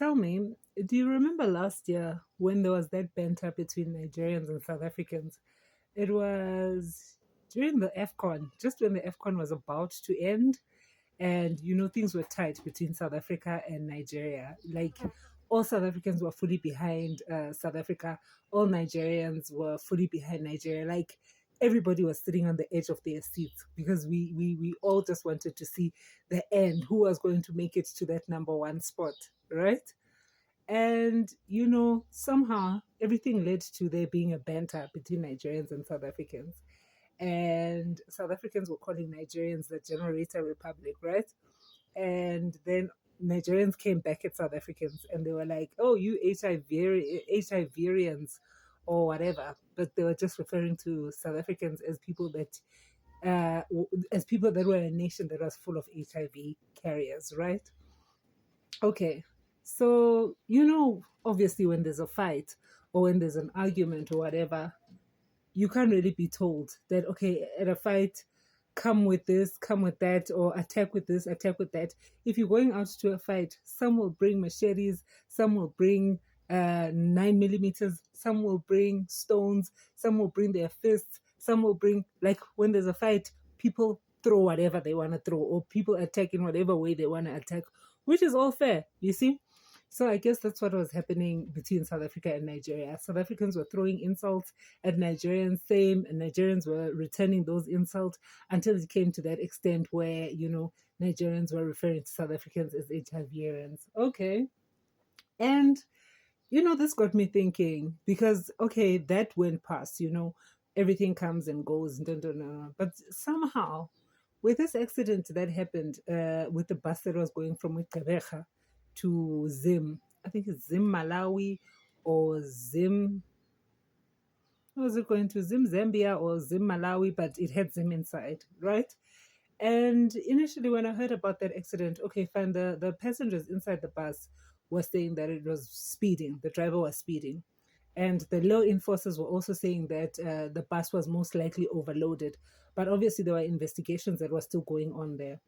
tell me, do you remember last year when there was that banter between Nigerians and South Africans? It was during the AFCON, just when the AFCON was about to end, and things were tight between South Africa and Nigeria. Like all South Africans were fully behind South Africa, all Nigerians were fully behind Nigeria. Like everybody was sitting on the edge of their seats because we all just wanted to see the end, who was going to make it to that number one spot, right? And somehow everything led to there being a banter between Nigerians and South Africans. And South Africans were calling Nigerians the Generator Republic, right? And then Nigerians came back at South Africans and they were like, "Oh, you HIVians or whatever." But they were just referring to South Africans as people that as people that were a nation that was full of HIV carriers, right? Okay. So, obviously when there's a fight or when there's an argument or whatever, you can't really be told that, okay, at a fight, come with this, come with that, or attack with this, attack with that. If you're going out to a fight, some will bring machetes, some will bring 9 millimeters, some will bring stones, some will bring their fists, some will bring, like when there's a fight, people throw whatever they want to throw, or people attack in whatever way they want to attack, which is all fair, you see? So I guess that's what was happening between South Africa and Nigeria. South Africans were throwing insults at Nigerians, same, and Nigerians were returning those insults until it came to that extent where, Nigerians were referring to South Africans as HIVians. Okay. And, this got me thinking because, okay, that went past, everything comes and goes, dun, dun, dun, but somehow with this accident that happened with the bus that was going from Gqeberha to Zim. I think it's Zim Malawi or Zim. Was it going to Zim Zambia or Zim Malawi? But it had Zim inside, right? And initially, when I heard about that accident, okay, fine, the passengers inside the bus were saying that it was speeding. The driver was speeding. And the law enforcers were also saying that the bus was most likely overloaded. But obviously, there were investigations that were still going on there.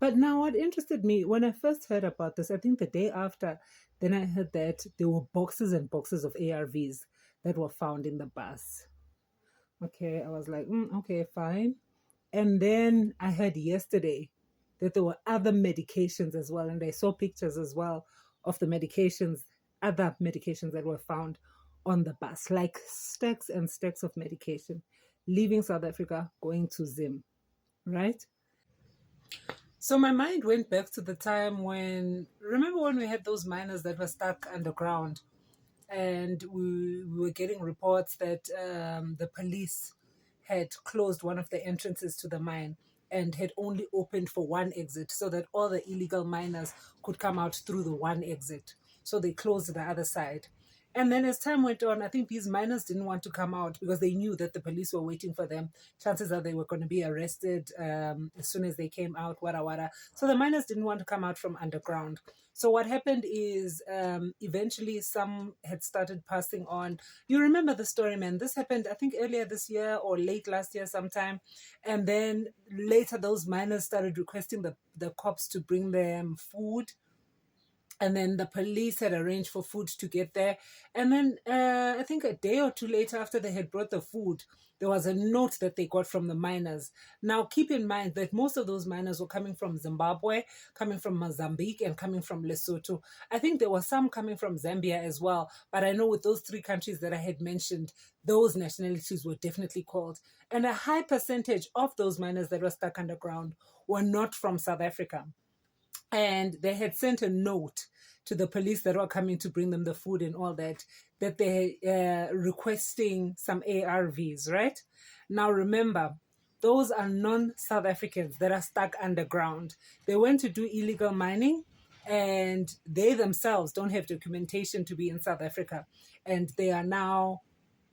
But now, what interested me when I first heard about this, I think the day after, then I heard that there were boxes and boxes of ARVs that were found in the bus. Okay, I was like, okay, fine. And then I heard yesterday that there were other medications as well, and I saw pictures as well of the medications, other medications that were found on the bus, like stacks and stacks of medication, leaving South Africa, going to Zim, right? So my mind went back to the time remember when we had those miners that were stuck underground and we were getting reports that the police had closed one of the entrances to the mine and had only opened for one exit so that all the illegal miners could come out through the one exit. So they closed the other side. And then as time went on, I think these miners didn't want to come out because they knew that the police were waiting for them. Chances are they were going to be arrested as soon as they came out, wada wada. So the miners didn't want to come out from underground. So what happened is eventually some had started passing on. You remember the story, man. This happened, I think, earlier this year or late last year sometime. And then later those miners started requesting the cops to bring them food, and then the police had arranged for food to get there. And then I think a day or two later, after they had brought the food, there was a note that they got from the miners. Now, keep in mind that most of those miners were coming from Zimbabwe, coming from Mozambique, and coming from Lesotho. I think there were some coming from Zambia as well. But I know with those three countries that I had mentioned, those nationalities were definitely called. And a high percentage of those miners that were stuck underground were not from South Africa. And they had sent a note to the police that were coming to bring them the food and all that they requesting some ARVs, right? Now remember, those are non-South Africans that are stuck underground. They went to do illegal mining and they themselves don't have documentation to be in South Africa. And they are now,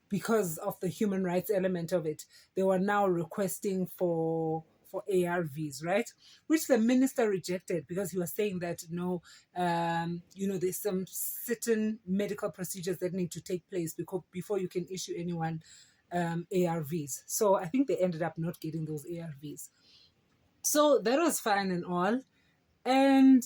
because of the human rights element of it, they were now requesting for ARVs, right? Which the minister rejected because he was saying that no, there's some certain medical procedures that need to take place before you can issue anyone ARVs. So I think they ended up not getting those ARVs. So that was fine and all. And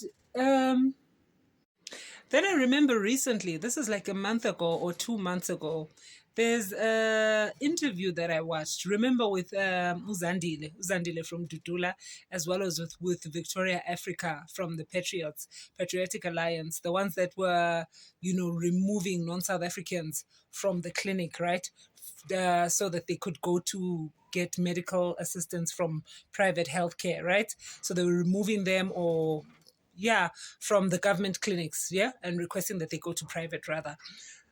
Then I remember recently, this is like a month ago or 2 months ago, there's a interview that I watched. Remember with Uzandile from Dudula, as well as with Victoria Africa from the Patriotic Alliance, the ones that were, removing non-South Africans from the clinic, right? So that they could go to get medical assistance from private healthcare, right? So they were removing them or yeah, from the government clinics, yeah, and requesting that they go to private rather.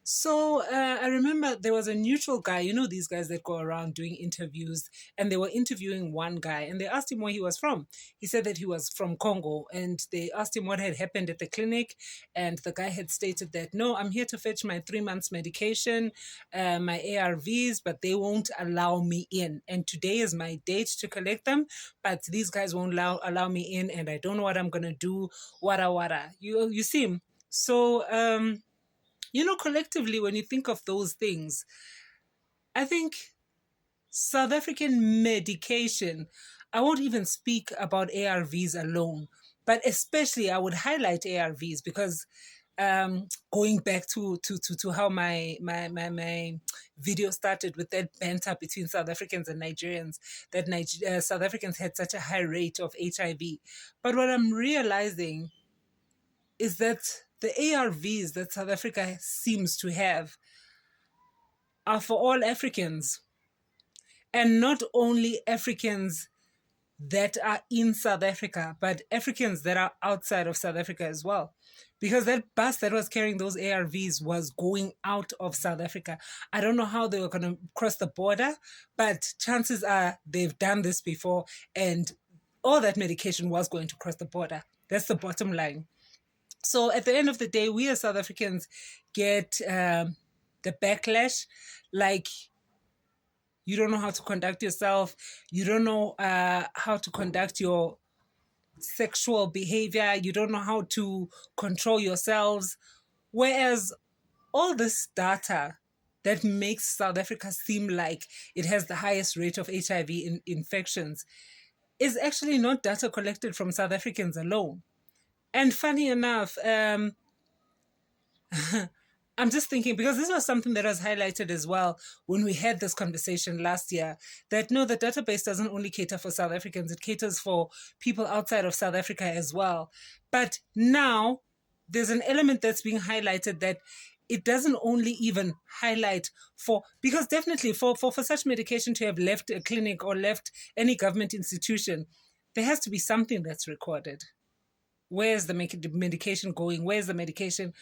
So I remember there was a neutral guy, these guys that go around doing interviews, and they were interviewing one guy, and they asked him where he was from. He said that he was from Congo, and they asked him what had happened at the clinic, and the guy had stated that, no, I'm here to fetch my 3 months medication, my ARVs, but they won't allow me in. And today is my date to collect them, but these guys won't allow me in, and I don't know what I'm gonna do. Wada wada. You see? So collectively, when you think of those things, I think South African medication, I won't even speak about ARVs alone, but especially I would highlight ARVs because going back to how my video started with that banter between South Africans and Nigerians, that South Africans had such a high rate of HIV. But what I'm realizing is that the ARVs that South Africa seems to have are for all Africans, and not only Africans that are in South Africa, but Africans that are outside of South Africa as well. Because that bus that was carrying those ARVs was going out of South Africa. I don't know how they were going to cross the border, but chances are they've done this before, and all that medication was going to cross the border. That's the bottom line. So at the end of the day, we as South Africans get the backlash, like you don't know how to conduct yourself, you don't know how to conduct your sexual behavior, you don't know how to control yourselves. Whereas all this data that makes South Africa seem like it has the highest rate of HIV infections is actually not data collected from South Africans alone. And funny enough, I'm just thinking, because this was something that was highlighted as well when we had this conversation last year, that no, the database doesn't only cater for South Africans, it caters for people outside of South Africa as well. But now there's an element that's being highlighted that it doesn't only even highlight for, because definitely for such medication to have left a clinic or left any government institution, there has to be something that's recorded. Where's the medication going? Where's the medication?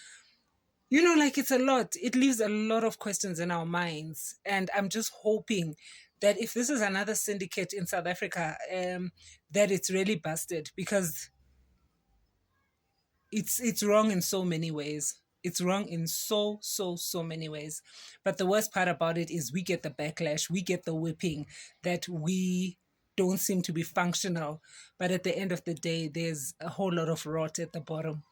Like it's a lot. It leaves a lot of questions in our minds. And I'm just hoping that if this is another syndicate in South Africa, that it's really busted, because it's wrong in so many ways. It's wrong in so many ways. But the worst part about it is we get the backlash, we get the whipping, that we don't seem to be functional. But at the end of the day, there's a whole lot of rot at the bottom.